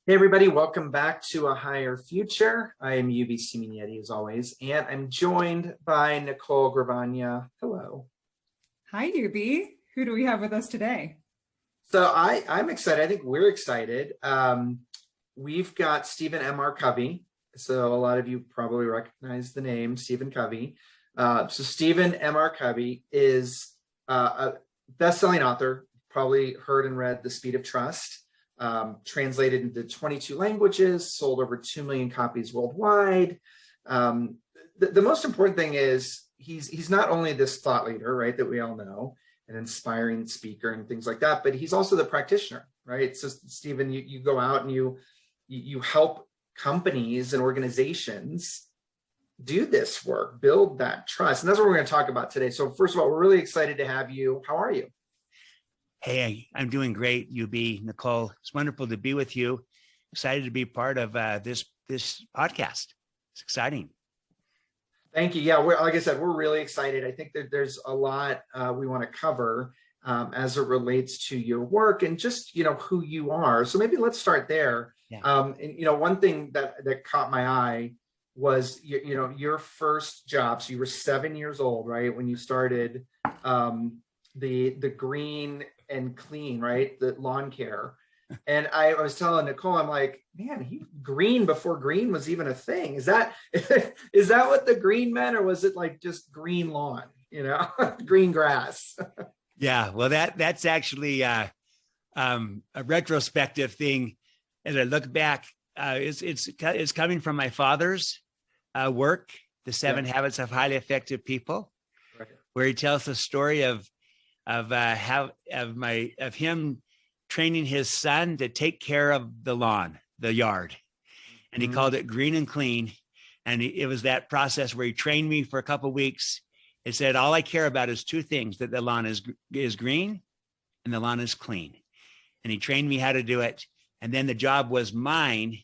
Hey everybody, welcome back to A Higher Future. I am UBC Mignetti as always, and I'm joined by Nicole Gravagna. Hello. Hi, Yubi. Who do we have with us today? So I'm excited. I think we're excited. We've got Stephen M.R. Covey. So a lot of you probably recognize the name Stephen Covey. So Stephen M.R. Covey is a best-selling author, probably heard and read The Speed of Trust. Translated into 22 languages, sold over 2 million copies worldwide. The most important thing is he's not only this thought leader, right, that we all know, an inspiring speaker and things like that, but he's also the practitioner, right? So Stephen, you go out and you help companies and organizations do this work, build that trust. And that's what we're going to talk about today. So first of all, we're really excited to have you. How are you? Hey, I'm doing great, UB, Nicole. It's wonderful to be with you. Excited to be part of this podcast. It's exciting. Thank you. Yeah, like I said, we're really excited. I think that there's a lot we want to cover as it relates to your work and just who you are. So maybe let's start there. Yeah. And one thing that caught my eye was your first job. So you were 7 years old, right, when you started the green and clean, right? The lawn care. And I was telling Nicole, I'm like, man, he green before green was even a thing. Is that what the green meant, or was it like just green lawn, green grass? Yeah, well, that's actually a retrospective thing. As I look back, it's coming from my father's work, The Seven Habits of Highly Effective People, right, where he tells the story of him training his son to take care of the lawn, the yard. And he called it green and clean. And it was that process where he trained me for a couple of weeks. It said, all I care about is two things, that the lawn is green and the lawn is clean. And he trained me how to do it. And then the job was mine.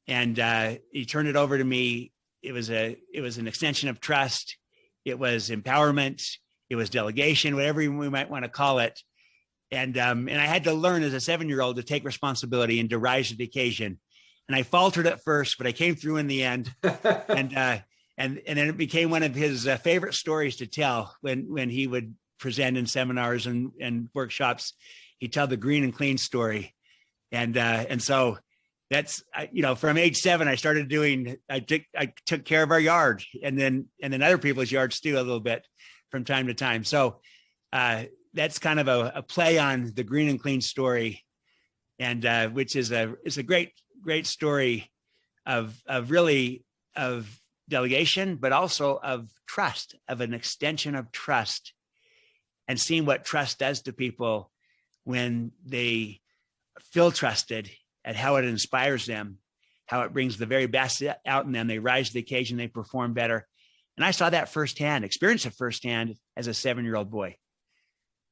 And he turned it over to me. It was an extension of trust. It was empowerment. It was delegation, whatever we might want to call it. And I had to learn as a 7-year-old to take responsibility and to rise to the occasion. And I faltered at first, but I came through in the end. And then it became one of his favorite stories to tell when he would present in seminars and workshops. He'd tell the green and clean story. And so that's, from age 7, I started I took care of our yard and then other people's yards too, a little bit from time to time. So that's kind of a play on the green and clean story, and which is a great story of delegation, but also of trust, of an extension of trust, and seeing what trust does to people when they feel trusted, and how it inspires them, how it brings the very best out in them. They rise to the occasion, they perform better. And I saw that firsthand, experienced it firsthand as a 7-year-old boy.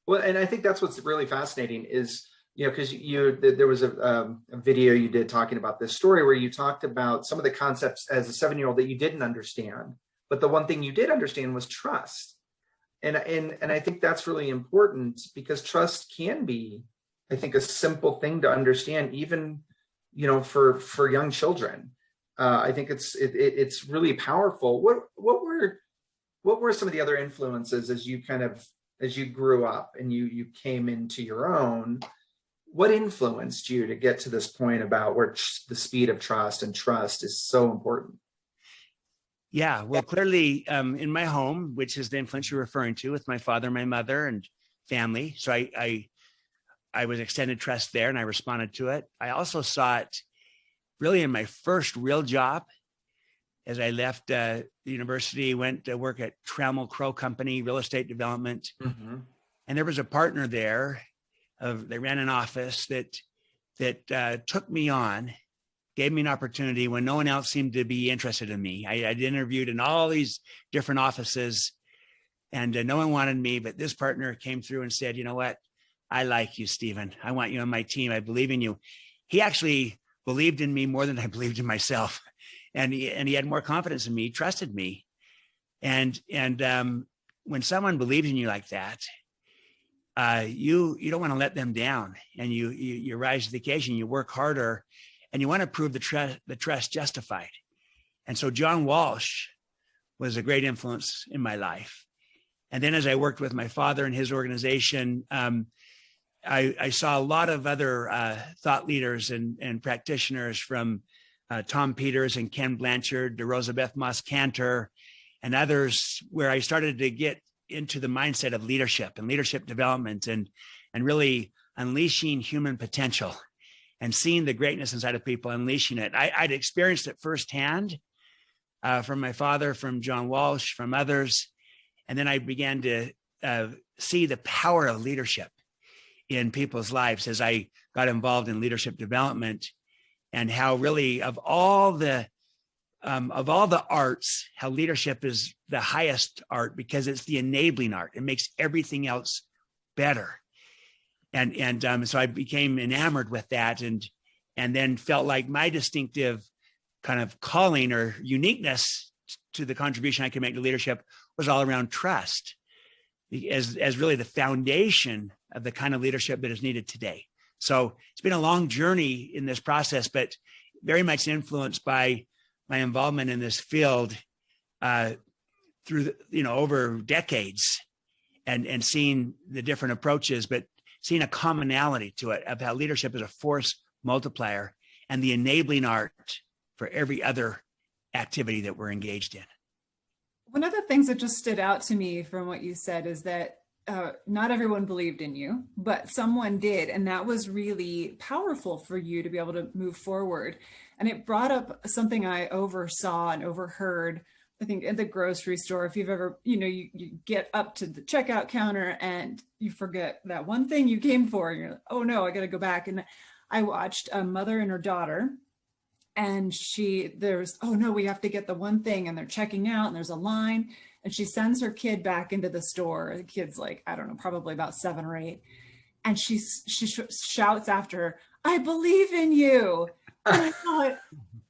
Well, and I think that's what's really fascinating is, because there was a video you did talking about this story where you talked about some of the concepts as a 7-year-old that you didn't understand, but the one thing you did understand was trust. And I think that's really important, because trust can be, I think, a simple thing to understand, even, for young children. I think it's really powerful. What were some of the other influences as you grew up and you came into your own? What influenced you to get to this point about where the speed of trust and trust is so important? Yeah, well, clearly in my home, which is the influence you're referring to, with my father, my mother, and family. So I was extended trust there, and I responded to it. I also saw it really in my first real job. As I left the university, went to work at Trammell Crow Company, real estate development. Mm-hmm. And there was a partner there. They ran an office that took me on, gave me an opportunity when no one else seemed to be interested in me. I'd interviewed in all these different offices, and no one wanted me. But this partner came through and said, you know what? I like you, Stephen. I want you on my team. I believe in you. He actually believed in me more than I believed in myself. And he had more confidence in me, trusted me. And when someone believes in you like that, you don't want to let them down, and you rise to the occasion, you work harder. and you want to prove the trust justified. And so John Walsh was a great influence in my life. And then as I worked with my father and his organization, I saw a lot of other thought leaders and practitioners, from Tom Peters and Ken Blanchard to Rosabeth Moss Cantor and others, where I started to get into the mindset of leadership and leadership development and really unleashing human potential and seeing the greatness inside of people, unleashing it. I'd experienced it firsthand from my father, from John Walsh, from others. And then I began to see the power of leadership in people's lives as I got involved in leadership development, and how really of all the arts, how leadership is the highest art because it's the enabling art. It makes everything else better. And so I became enamored with that, and then felt like my distinctive kind of calling or uniqueness to the contribution I can make to leadership was all around trust, as really the foundation of the kind of leadership that is needed today. So it's been a long journey in this process, but very much influenced by my involvement in this field through over decades, and seeing the different approaches, but seeing a commonality to it of how leadership is a force multiplier and the enabling art for every other activity that we're engaged in. One of the things that just stood out to me from what you said is that not everyone believed in you, but someone did. And that was really powerful for you to be able to move forward. And it brought up something I oversaw and overheard, I think, at the grocery store. If you've ever, you get up to the checkout counter and you forget that one thing you came for. You're like, oh no, I got to go back. And I watched a mother and her daughter, and oh no, we have to get the one thing, and they're checking out and there's a line, and she sends her kid back into the store. The kid's like, I don't know, probably about 7 or 8. And she shouts after her, I believe in you. And I thought,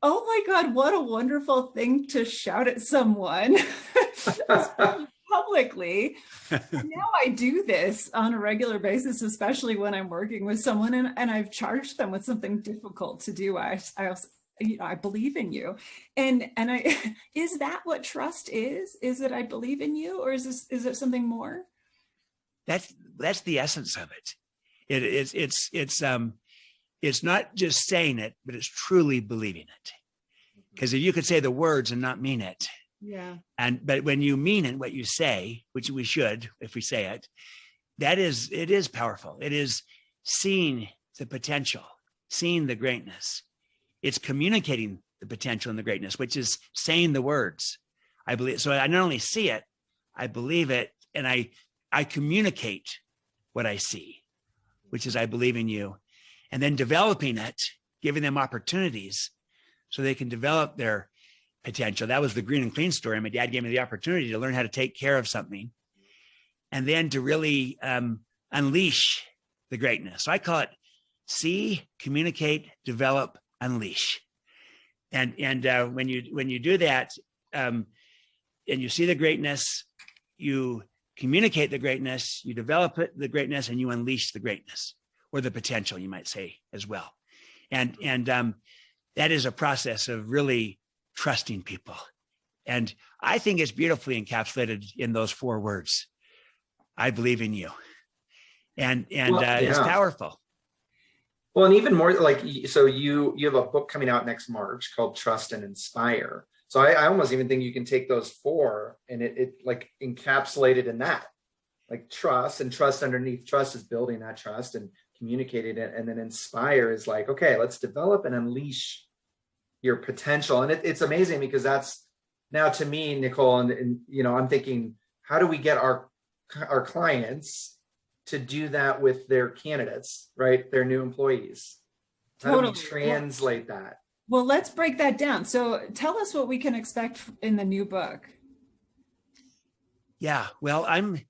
oh my God, what a wonderful thing to shout at someone publicly. Now I do this on a regular basis, especially when I'm working with someone and I've charged them with something difficult to do. I also, I believe in you. And is that what trust is? Is it I believe in you, or is it something more? That's the essence of it. It's not just saying it, but it's truly believing it. Because if you could say the words and not mean it. Yeah. But when you mean it, what you say, which we should, if we say it, it is powerful. It is seeing the potential, seeing the greatness. It's communicating the potential and the greatness, which is saying the words. I believe. So I not only see it, I believe it, and I communicate what I see, which is I believe in you, and then developing it, giving them opportunities so they can develop their potential. That was the Green and Clean story. My dad gave me the opportunity to learn how to take care of something, and then to really unleash the greatness. So I call it see, communicate, develop, unleash. And when you do that, and you see the greatness, you communicate the greatness, you develop the greatness, and you unleash the greatness, or the potential, you might say as well. And that is a process of really trusting people. And I think it's beautifully encapsulated in those 4 words. I believe in you. And it's powerful. Well, and even more like, so you have a book coming out next March called Trust and Inspire. So I almost even think you can take those 4 and it like encapsulated in that, like trust, and trust underneath trust is building that trust and communicating it. And then inspire is like, okay, let's develop and unleash your potential. And it's amazing because that's now to me, Nicole, and I'm thinking, how do we get our clients to do that with their candidates, right? Their new employees. How do we translate that? Well, let's break that down. So tell us what we can expect in the new book. Yeah, well, I'm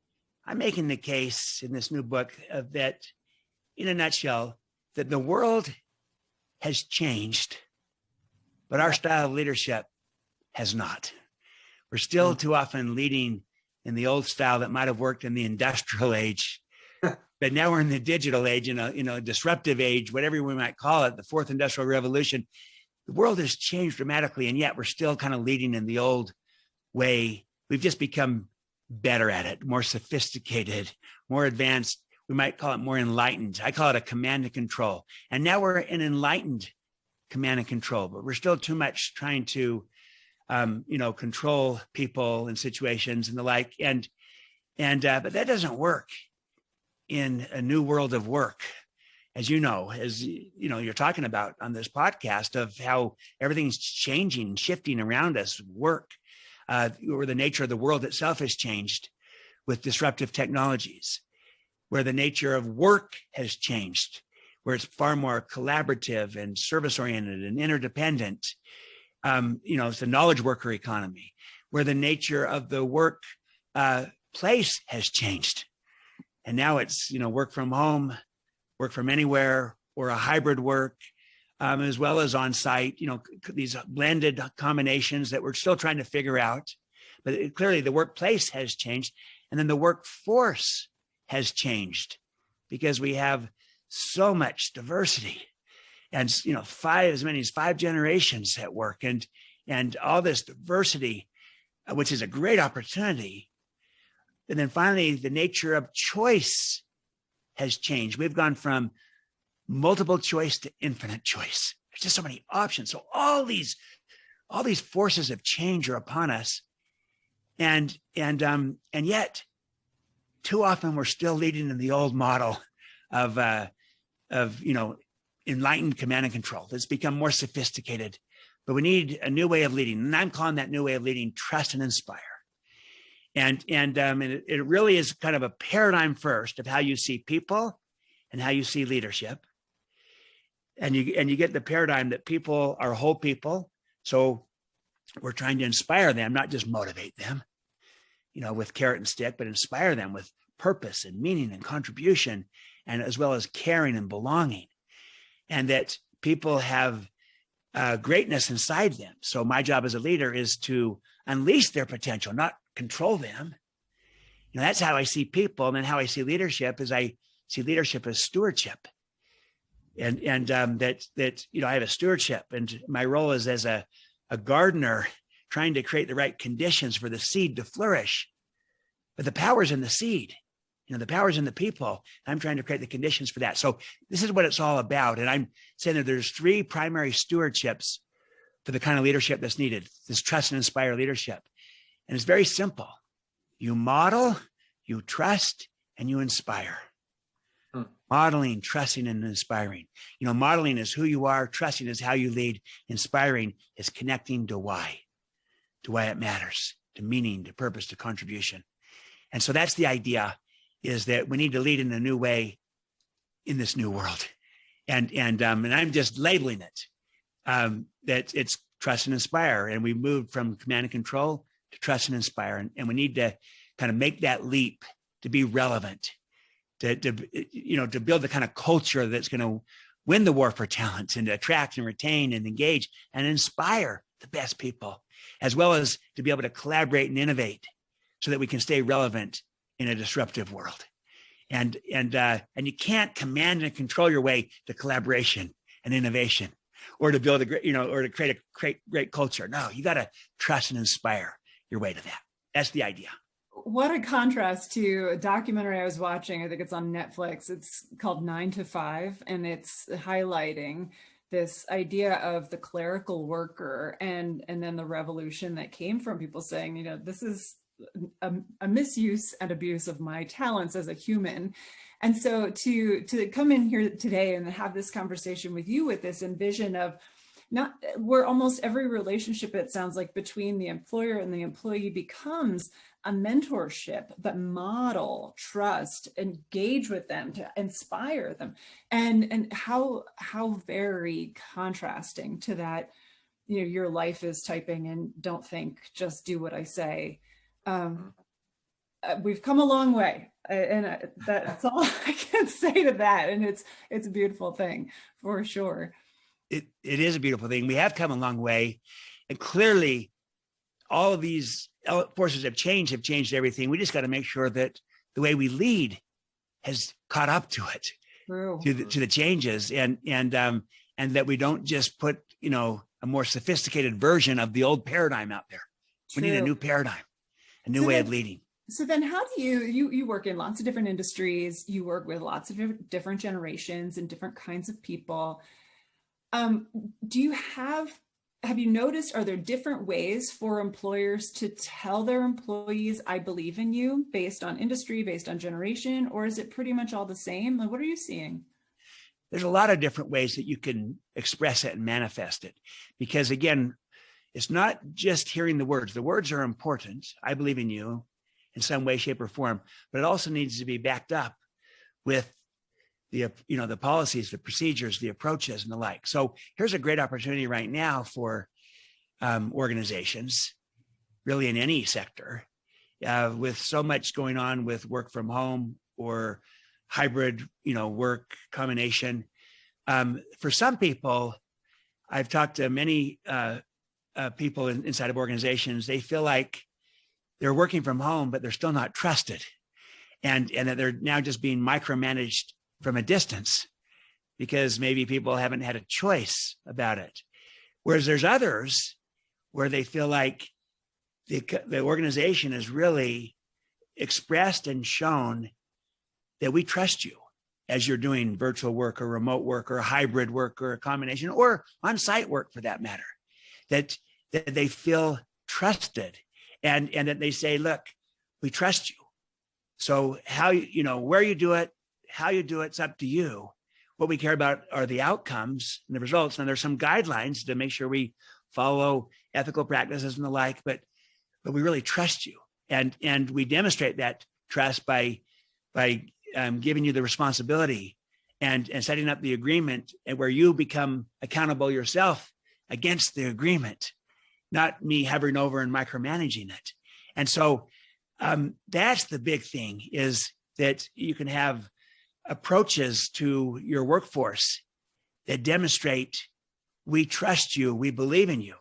making the case in this new book that, in a nutshell, that the world has changed, but our style of leadership has not. We're still too often leading in the old style that might have worked in the industrial age But now we're in the digital age, disruptive age, whatever we might call it, the fourth industrial revolution. The world has changed dramatically, and yet we're still kind of leading in the old way. We've just become better at it, more sophisticated, more advanced. We might call it more enlightened. I call it a command and control. And now we're in enlightened command and control, but we're still too much trying to, control people and situations and the like. But that doesn't work in a new world of work, as you're talking about on this podcast, of how everything's changing, shifting around us, work, where the nature of the world itself has changed with disruptive technologies, where the nature of work has changed, where it's far more collaborative and service-oriented and interdependent. It's a knowledge worker economy, where the nature of the work place has changed. And now it's, work from home, work from anywhere, or a hybrid work, as well as on-site, these blended combinations that we're still trying to figure out. But clearly the workplace has changed. And then the workforce has changed because we have so much diversity and, as many as 5 generations at work and all this diversity, which is a great opportunity. And then finally, the nature of choice has changed. We've gone from multiple choice to infinite choice. There's just so many options. So all these forces of change are upon us. And yet too often we're still leading in the old model of enlightened command and control. It's become more sophisticated, but we need a new way of leading. And I'm calling that new way of leading trust and inspire. And it really is kind of a paradigm first of how you see people and how you see leadership. And you get the paradigm that people are whole people. So we're trying to inspire them, not just motivate them, with carrot and stick, but inspire them with purpose and meaning and contribution, and as well as caring and belonging. And that people have greatness inside them. So my job as a leader is to unleash their potential, not control them. That's how I see people. And then how I see leadership is I see leadership as stewardship. And that I have a stewardship, and my role is as a gardener trying to create the right conditions for the seed to flourish. But the power's in the seed, the power's in the people. I'm trying to create the conditions for that. So this is what it's all about. And I'm saying that there's 3 primary stewardships for the kind of leadership that's needed, this trust and inspire leadership. And it's very simple. You model, you trust, and you inspire. Modeling, trusting, and inspiring. Modeling is who you are. Trusting is how you lead. Inspiring is connecting to why it matters, to meaning, to purpose, to contribution. And so that's the idea, is that we need to lead in a new way in this new world. And I'm just labeling it, that it's trust and inspire. And we moved from command and control to trust and inspire. And we need to kind of make that leap to be relevant, to build the kind of culture that's going to win the war for talent, and to attract and retain and engage and inspire the best people, as well as to be able to collaborate and innovate so that we can stay relevant in a disruptive world. And you can't command and control your way to collaboration and innovation, or to build a great, or to create a great culture. No, you got to trust and inspire your way to that. That's the idea. What a contrast to a documentary I was watching. I think it's on Netflix. It's called 9 to 5, and it's highlighting this idea of the clerical worker and then the revolution that came from people saying, this is a misuse and abuse of my talents as a human. And so to come in here today and have this conversation with you with this envision of where almost every relationship, it sounds like, between the employer and the employee becomes a mentorship, but model, trust, engage with them to inspire them. And how very contrasting to that, your life is typing and don't think, just do what I say. We've come a long way, and that's all I can say to that. And it's a beautiful thing for sure. It is a beautiful thing. We have come a long way, and clearly all of these forces have changed everything. We just got to make sure that the way we lead has caught up to it, True. to the changes, and that we don't just put, a more sophisticated version of the old paradigm out there. We need a True. new paradigm, a new way of leading. So then how do you work in lots of different industries, you work with lots of different generations and different kinds of people. Do you have you noticed, are there different ways for employers to tell their employees, I believe in you, based on industry, based on generation, or is it pretty much all the same? Like, what are you seeing? There's a lot of different ways that you can express it and manifest it, because again, it's not just hearing the words. The words are important. I believe in you in some way, shape, or form, but it also needs to be backed up with the policies, the procedures, the approaches, and the like. So here's a great opportunity right now for organizations, really in any sector, with so much going on with work from home or hybrid, work combination. For some people, I've talked to many people inside of organizations. They feel like they're working from home, but they're still not trusted, and that they're now just being micromanaged from a distance because maybe people haven't had a choice about it. Whereas there's others where they feel like the organization has really expressed and shown that we trust you as you're doing virtual work or remote work or hybrid work or a combination or on-site work for that matter, that they feel trusted and that they say, look, we trust you. So how, where you do it, how you do it's up to you. What we care about are the outcomes and the results. And there's some guidelines to make sure we follow ethical practices and the like, but we really trust you. And we demonstrate that trust by giving you the responsibility and setting up the agreement, and where you become accountable yourself against the agreement, not me hovering over and micromanaging it. And so that's the big thing, is that you can have approaches to your workforce that demonstrate we trust you, we believe in you.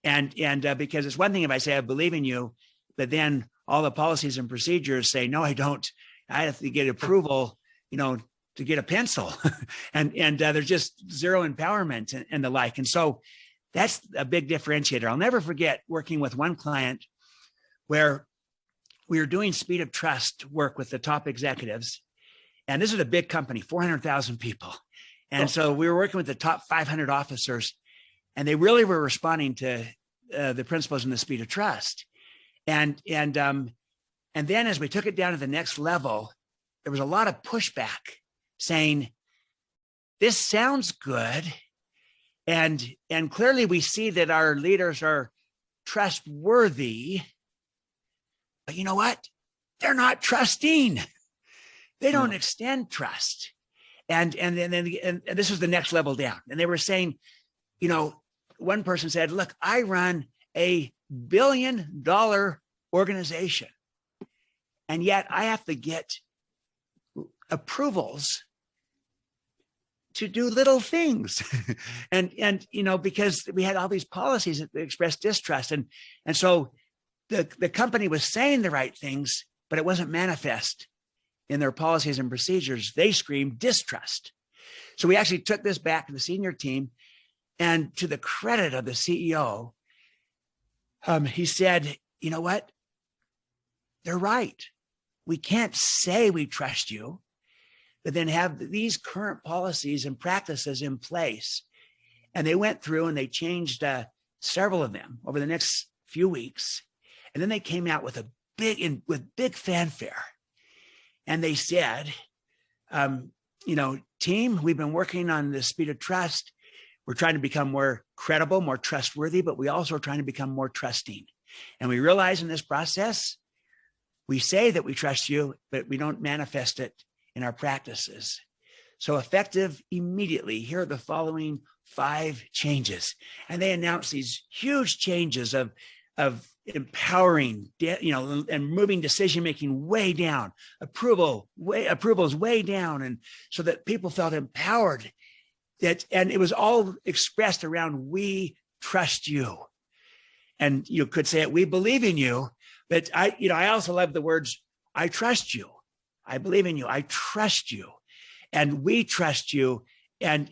And because it's one thing if I say I believe in you, but then all the policies and procedures say, no, I don't. I have to get approval, to get a pencil and there's just zero empowerment and the like. And so that's a big differentiator. I'll never forget working with one client where we were doing speed of trust work with the top executives. And this is a big company, 400,000 people. And so we were working with the top 500 officers, and they really were responding to the principles in the speed of trust. And then as we took it down to the next level, there was a lot of pushback saying, this sounds good. And clearly we see that our leaders are trustworthy, but you know what? They're not trusting. They don't extend trust. And this was the next level down. And they were saying, one person said, look, I run a $1 billion organization, and yet I have to get approvals to do little things. and because we had all these policies that expressed distrust. And so the company was saying the right things, but it wasn't manifest in their policies and procedures. They screamed distrust. So we actually took this back to the senior team, and to the credit of the CEO, he said, you know what? They're right. We can't say we trust you, but then have these current policies and practices in place. And they went through and they changed several of them over the next few weeks. And then they came out with big fanfare. And they said, team, we've been working on the speed of trust. We're trying to become more credible, more trustworthy, but we also are trying to become more trusting. And we realize in this process, we say that we trust you, but we don't manifest it in our practices. So effective immediately, here are the following 5 changes. And they announced these huge changes of empowering, and moving decision-making way down, approvals way down. And so that people felt empowered, and it was all expressed around, we trust you. And you could say it, we believe in you, but I also love the words, I trust you. I believe in you. I trust you. And we trust you. And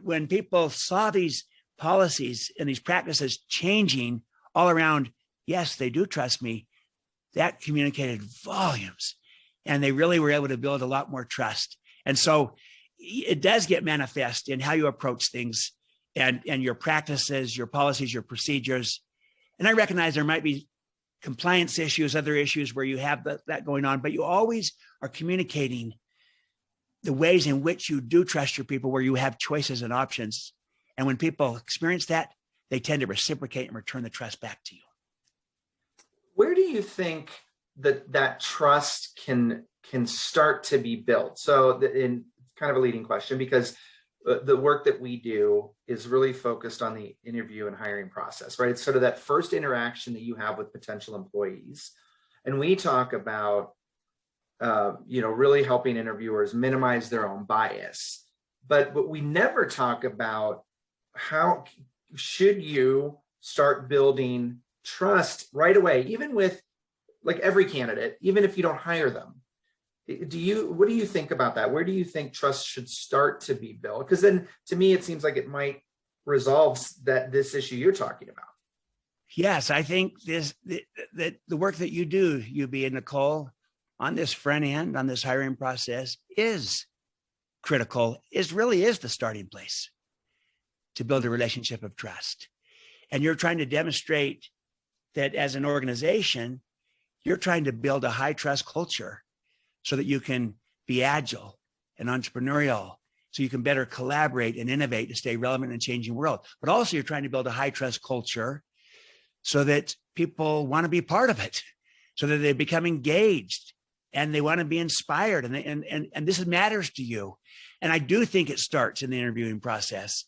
when people saw these policies and these practices changing all around, yes, they do trust me, that communicated volumes. And they really were able to build a lot more trust. And so it does get manifest in how you approach things and your practices, your policies, your procedures. And I recognize there might be compliance issues, other issues where you have that going on, but you always are communicating the ways in which you do trust your people, where you have choices and options. And when people experience that, they tend to reciprocate and return the trust back to you. Where do you think that trust can start to be built? So in kind of a leading question, because the work that we do is really focused on the interview and hiring process, right? It's sort of that first interaction that you have with potential employees. And we talk about, really helping interviewers minimize their own bias. But we never talk about how should you start building trust right away, even with like every candidate, even if you don't hire them. What do you think about that? Where do you think trust should start to be built? Because then to me, it seems like it might resolve this issue you're talking about. Yes, I think that the work that you do, UB and Nicole, on this front end, on this hiring process is critical. It really is the starting place to build a relationship of trust. And you're trying to demonstrate that as an organization, you're trying to build a high trust culture so that you can be agile and entrepreneurial, so you can better collaborate and innovate to stay relevant in a changing world. But also you're trying to build a high trust culture so that people want to be part of it, so that they become engaged and they want to be inspired, and this matters to you. And I do think it starts in the interviewing process.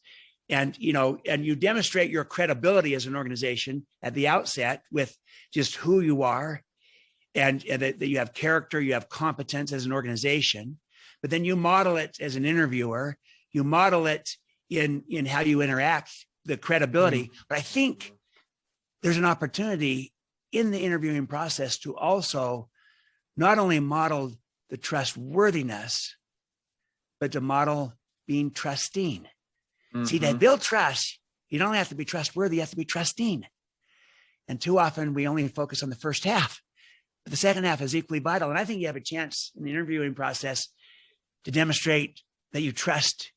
And you demonstrate your credibility as an organization at the outset with just who you are, and that you have character, you have competence as an organization. But then you model it as an interviewer, you model it in how you interact, the credibility. Mm-hmm. But I think there's an opportunity in the interviewing process to also not only model the trustworthiness, but to model being trusting. Mm-hmm. See, to build trust, you don't have to be trustworthy, you have to be trusting. And too often we only focus on the first half, but the second half is equally vital. And I think you have a chance in the interviewing process to demonstrate that you trust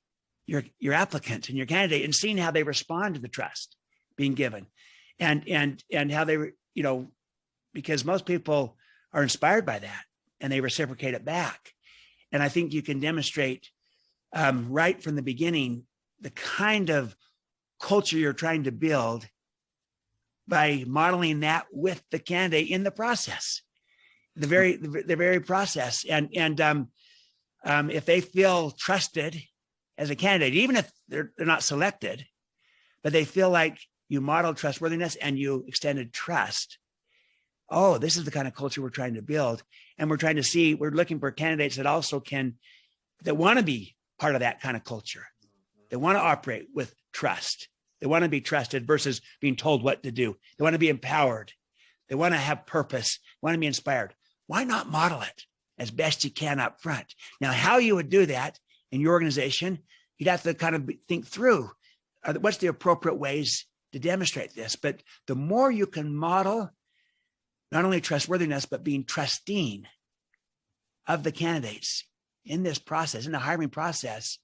your applicant and your candidate, and seeing how they respond to the trust being given, and how they, because most people are inspired by that and they reciprocate it back. And I think you can demonstrate right from the beginning the kind of culture you're trying to build by modeling that with the candidate in the process, the very process. And if they feel trusted as a candidate, even if they're not selected, but they feel like you modeled trustworthiness and you extended trust. Oh, this is the kind of culture we're trying to build. And we're looking for candidates that also that want to be part of that kind of culture. They want to operate with trust. They want to be trusted versus being told what to do. They want to be empowered. They want to have purpose, want to be inspired. Why not model it as best you can up front? Now, how you would do that in your organization, you'd have to kind of think through what's the appropriate ways to demonstrate this. But the more you can model not only trustworthiness, but being trusting of the candidates in this process, in the hiring process,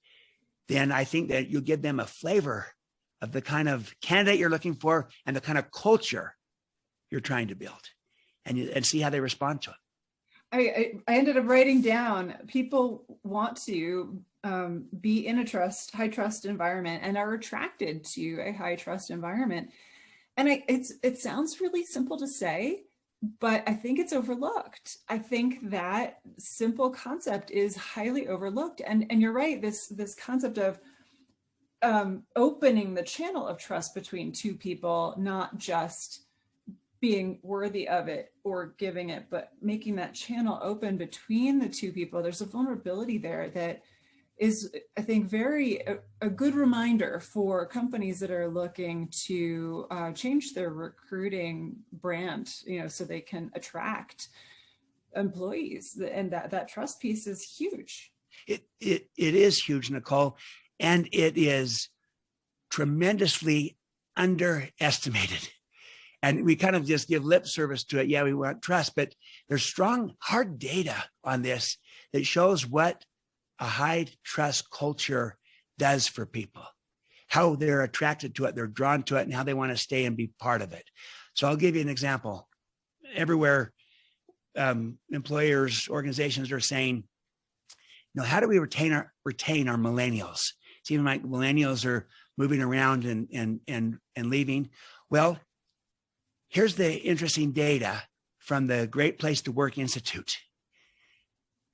then I think that you'll give them a flavor of the kind of candidate you're looking for and the kind of culture you're trying to build, and see how they respond to it. I ended up writing down, people want to be in a high trust environment and are attracted to a high trust environment. And it sounds really simple to say, but I think it's overlooked. I think that simple concept is highly overlooked. And you're right, this concept of opening the channel of trust between two people, not just being worthy of it or giving it, but making that channel open between the two people. There's a vulnerability there that is, I think, a good reminder for companies that are looking to change their recruiting brand, so they can attract employees, and that trust piece is huge. It is huge, Nicole, and it is tremendously underestimated. And we kind of just give lip service to it. Yeah, we want trust, but there's strong, hard data on this that shows what a high trust culture does for people, how they're attracted to it, they're drawn to it, and how they want to stay and be part of it. So I'll give you an example. Everywhere, employers, organizations are saying, how do we retain our millennials? It's even like millennials are moving around and leaving. Well, here's the interesting data from the Great Place to Work Institute.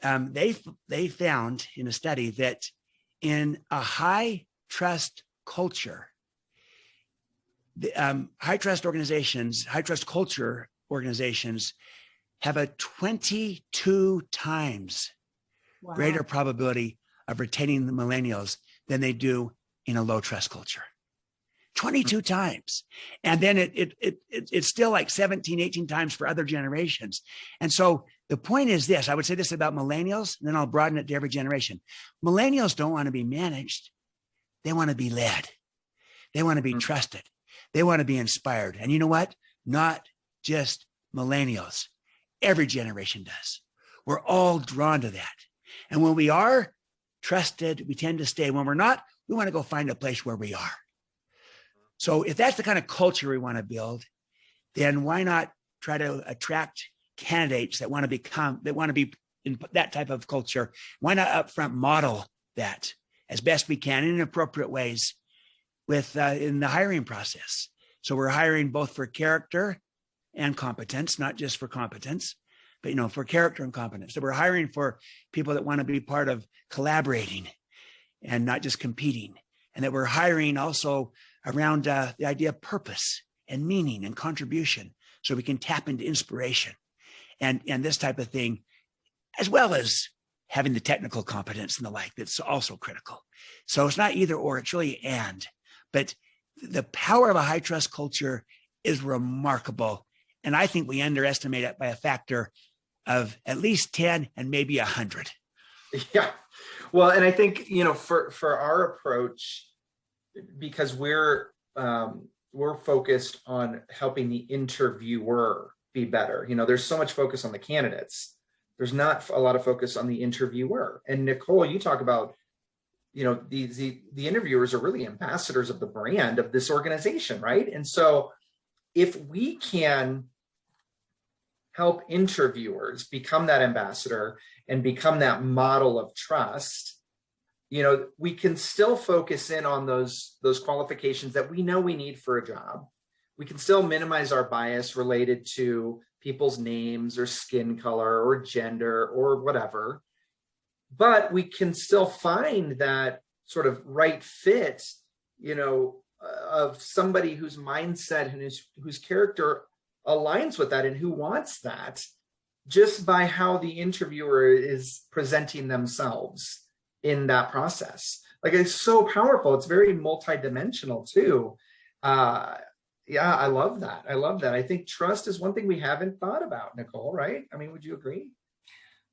They found in a study that in a high trust culture, high trust culture organizations have a 22 times greater probability of retaining the millennials than they do in a low trust culture. 22 times. And then it's still like 17, 18 times for other generations. And so the point is this, I would say this about millennials, and then I'll broaden it to every generation. Millennials don't want to be managed. They want to be led. They want to be trusted. They want to be inspired. And you know what? Not just millennials. Every generation does. We're all drawn to that. And when we are trusted, we tend to stay. When we're not, we want to go find a place where we are. So if that's the kind of culture we want to build, then why not try to attract candidates that want to be in that type of culture? Why not upfront model that as best we can in appropriate ways in the hiring process? So we're hiring both for character and competence, not just for competence, but for character and competence. So we're hiring for people that want to be part of collaborating and not just competing. And that we're hiring also around the idea of purpose and meaning and contribution, so we can tap into inspiration and this type of thing, as well as having the technical competence and the like. That's also critical. So it's not either or, it's really and. But the power of a high trust culture is remarkable. And I think we underestimate it by a factor of at least 10 and maybe 100. Yeah. Well, and I think, for our approach, because we're focused on helping the interviewer be better. There's so much focus on the candidates. There's not a lot of focus on the interviewer. And Nicole, you talk about, the interviewers are really ambassadors of the brand of this organization, right? And so if we can help interviewers become that ambassador and become that model of trust, we can still focus in on those qualifications that we know we need for a job. We can still minimize our bias related to people's names or skin color or gender or whatever, but we can still find that sort of right fit, of somebody whose mindset and whose character aligns with that and who wants that, just by how the interviewer is presenting themselves in that process. Like, it's so powerful. It's very multidimensional too. Yeah, I love that. I think trust is one thing we haven't thought about, Nicole, right? I mean, would you agree?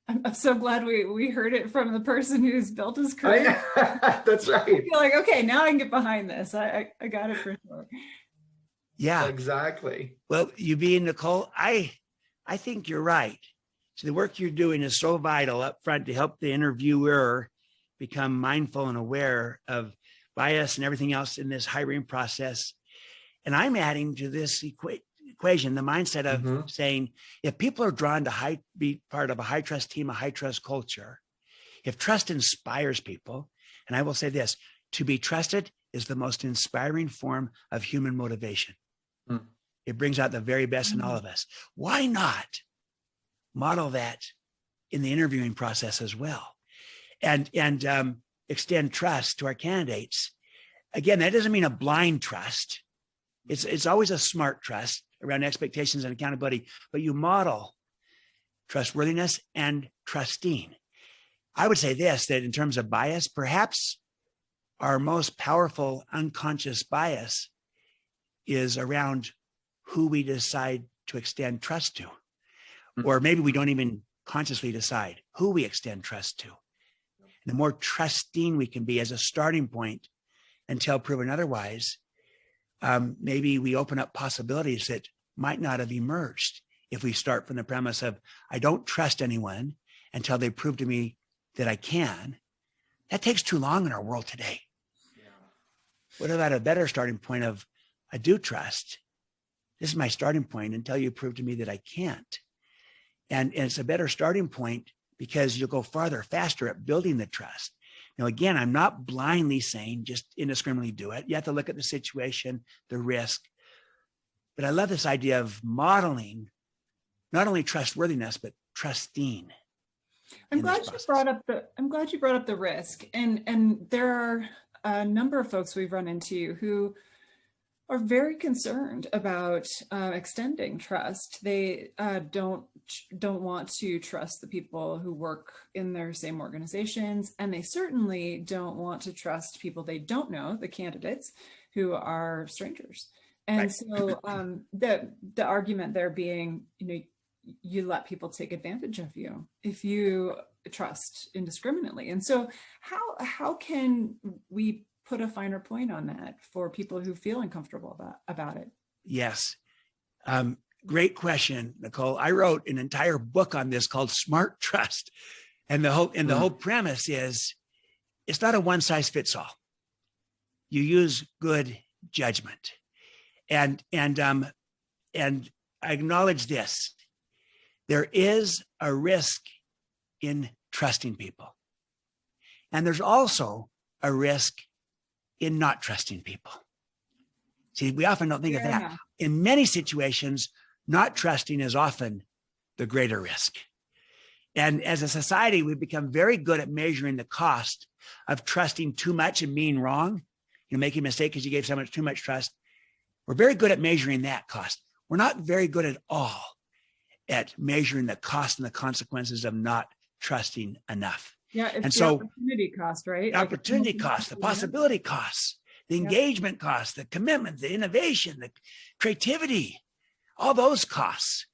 I'm so glad we heard it from the person who's built his career. That's right. I feel like, okay, now I can get behind this. I got it for sure. Yeah, exactly. Well, you being Nicole, I think you're right. So the work you're doing is so vital up front to help the interviewer become mindful and aware of bias and everything else in this hiring process. And I'm adding to this equation the mindset of saying, if people are drawn to be part of a high trust team, a high trust culture, if trust inspires people, and I will say this, to be trusted is the most inspiring form of human motivation. It brings out the very best in all of us. Why not model that in the interviewing process as well? And extend trust to our candidates. Again, that doesn't mean a blind trust. It's always a smart trust around expectations and accountability, but you model trustworthiness and trusting. I would say this, that in terms of bias, perhaps our most powerful unconscious bias is around who we decide to extend trust to. Or maybe we don't even consciously decide who we extend trust to. And the more trusting we can be as a starting point until proven otherwise, maybe we open up possibilities that might not have emerged if we start from the premise of, I don't trust anyone until they prove to me that I can. That takes too long in our world today. Yeah. What about a better starting point of, I do trust. This is my starting point until you prove to me that I can't. And it's a better starting point because you'll go farther, faster at building the trust. Now, again, I'm not blindly saying just indiscriminately do it. You have to look at the situation, the risk. But I love this idea of modeling not only trustworthiness, but trusting. I'm glad you brought up the risk. And there are a number of folks we've run into who are very concerned about extending trust. They don't want to trust the people who work in their same organizations, and they certainly don't want to trust people they don't know, the candidates, who are strangers. And Right. So the argument there being, you let people take advantage of you if you trust indiscriminately. And so how can we put a finer point on that for people who feel uncomfortable about it? Yes. Great question, Nicole. I wrote an entire book on this called Smart Trust. And the whole premise is it's not a one size fits all. You use good judgment. And I acknowledge this. There is a risk in trusting people. And there's also a risk in not trusting people. See, we often don't think of that. Enough. In many situations, not trusting is often the greater risk. And as a society, we've become very good at measuring the cost of trusting too much and being wrong, making a mistake because you gave someone too much trust. We're very good at measuring that cost. We're not very good at all at measuring the cost and the consequences of not trusting enough. Yeah, it's And the so opportunity cost, right? The opportunity cost, the possibility costs, the engagement costs, the commitment, the innovation, the creativity, all those costs.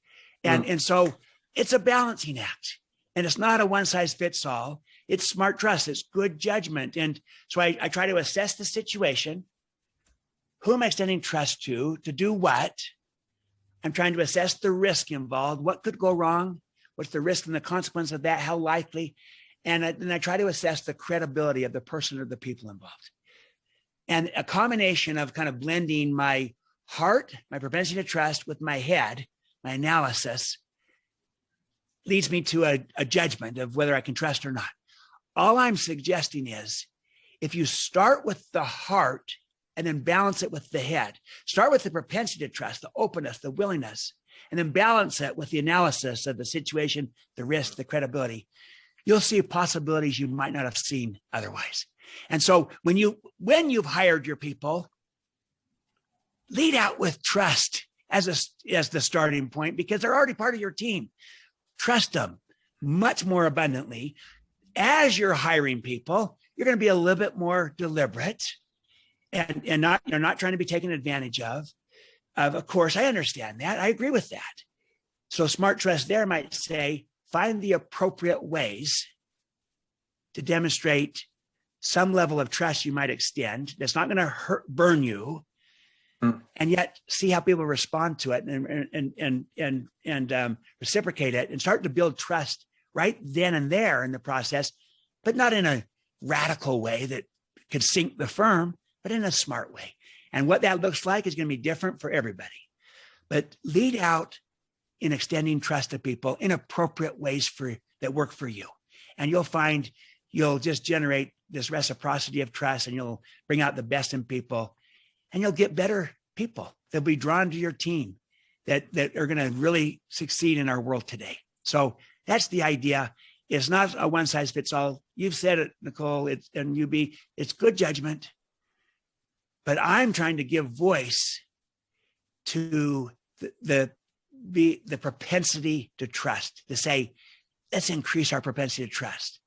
And so it's a balancing act, and it's not a one size fits all. It's smart trust. It's good judgment. And so I try to assess the situation. Who am I extending trust to do what? I'm trying to assess the risk involved. What could go wrong? What's the risk and the consequence of that? How likely? And then I try to assess the credibility of the person or the people involved. And a combination of kind of blending my heart, my propensity to trust, with my head, my analysis, leads me to a judgment of whether I can trust or not. All I'm suggesting is if you start with the heart and then balance it with the head, start with the propensity to trust, the openness, the willingness, and then balance it with the analysis of the situation, the risk, the credibility, you'll see possibilities you might not have seen otherwise. And so when you've hired your people, lead out with trust as the starting point, because they're already part of your team. Trust them much more abundantly. As you're hiring people, you're going to be a little bit more deliberate and you're not trying to be taken advantage of. Of course, I understand that. I agree with that. So smart trust there might say, find the appropriate ways to demonstrate some level of trust you might extend that's not going to burn you, and yet see how people respond to it and reciprocate it and start to build trust right then and there in the process, but not in a radical way that could sink the firm, but in a smart way. And what that looks like is going to be different for everybody. But lead out in extending trust to people in appropriate ways that work for you. And you'll find you'll just generate this reciprocity of trust, and you'll bring out the best in people, and you'll get better people. They'll be drawn to your team that are going to really succeed in our world today. So that's the idea. It's not a one size fits all. You've said it, Nicole, it's good judgment, but I'm trying to give voice to the propensity to trust, to say, let's increase our propensity to trust.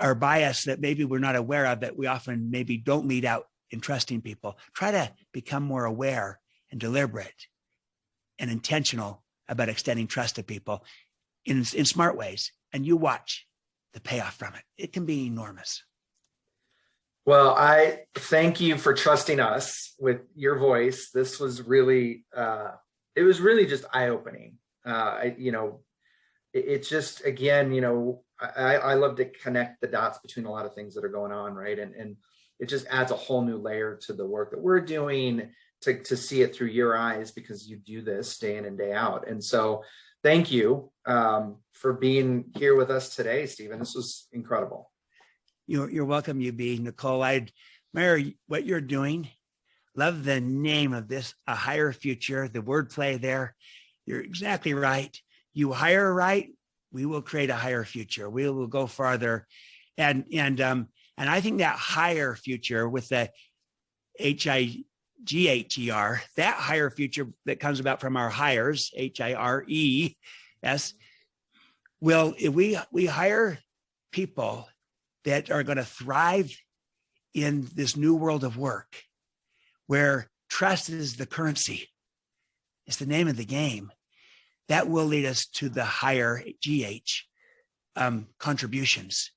Our bias that maybe we're not aware of, that we often maybe don't lead out in trusting people. Try to become more aware and deliberate and intentional about extending trust to people. in smart ways, and you watch the payoff from it. It can be enormous. Well, I thank you for trusting us with your voice. This was really, it was really just eye-opening. It's just, again, I love to connect the dots between a lot of things that are going on, right? And it just adds a whole new layer to the work that we're doing, to see it through your eyes, because you do this day in and day out. And so thank you for being here with us today, Stephen. This was incredible. You're welcome, Nicole. I admire what you're doing. Love the name of this, A Higher Future, the wordplay there. You're exactly right. You hire right, we will create a higher future. We will go farther. And I think that higher future with the HIGHER, that higher future that comes about from our hires, HIRES, will, if we hire people that are going to thrive in this new world of work, where trust is the currency, it's the name of the game, that will lead us to the higher GH contributions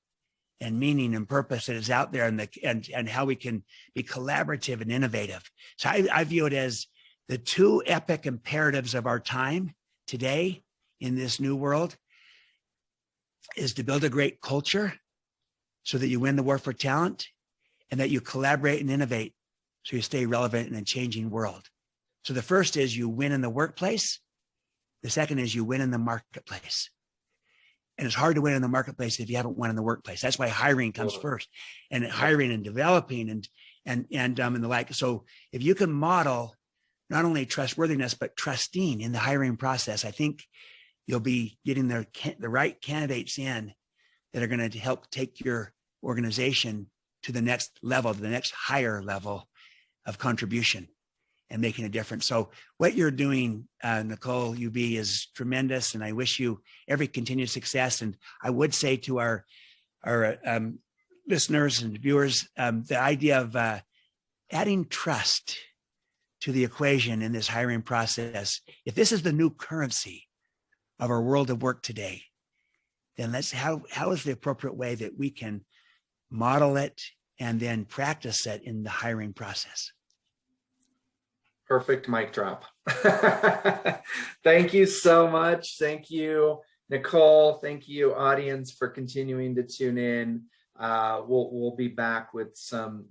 and meaning and purpose that is out there, and how we can be collaborative and innovative. So I view it as the two epic imperatives of our time today in this new world is to build a great culture so that you win the war for talent, and that you collaborate and innovate so you stay relevant in a changing world. So the first is you win in the workplace. The second is you win in the marketplace. And it's hard to win in the marketplace if you haven't won in the workplace. That's why hiring comes first, and hiring and developing and the like. So if you can model not only trustworthiness, but trusting in the hiring process, I think you'll be getting the right candidates in that are going to help take your organization to the next level, to the next higher level of contribution and making a difference. So what you're doing, Nicole, UB, is tremendous, and I wish you every continued success. And I would say to our listeners and viewers, the idea of adding trust to the equation in this hiring process, if this is the new currency of our world of work today, then how is the appropriate way that we can model it and then practice it in the hiring process? Perfect mic drop. Thank you so much. Thank you, Nicole. Thank you, audience, for continuing to tune in. We'll be back with some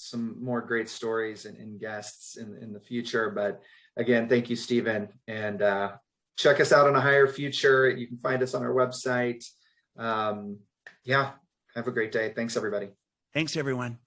more great stories and guests in the future. But again, thank you, Stephen. And check us out on A Higher Future. You can find us on our website. Yeah, have a great day. Thanks, everybody. Thanks, everyone.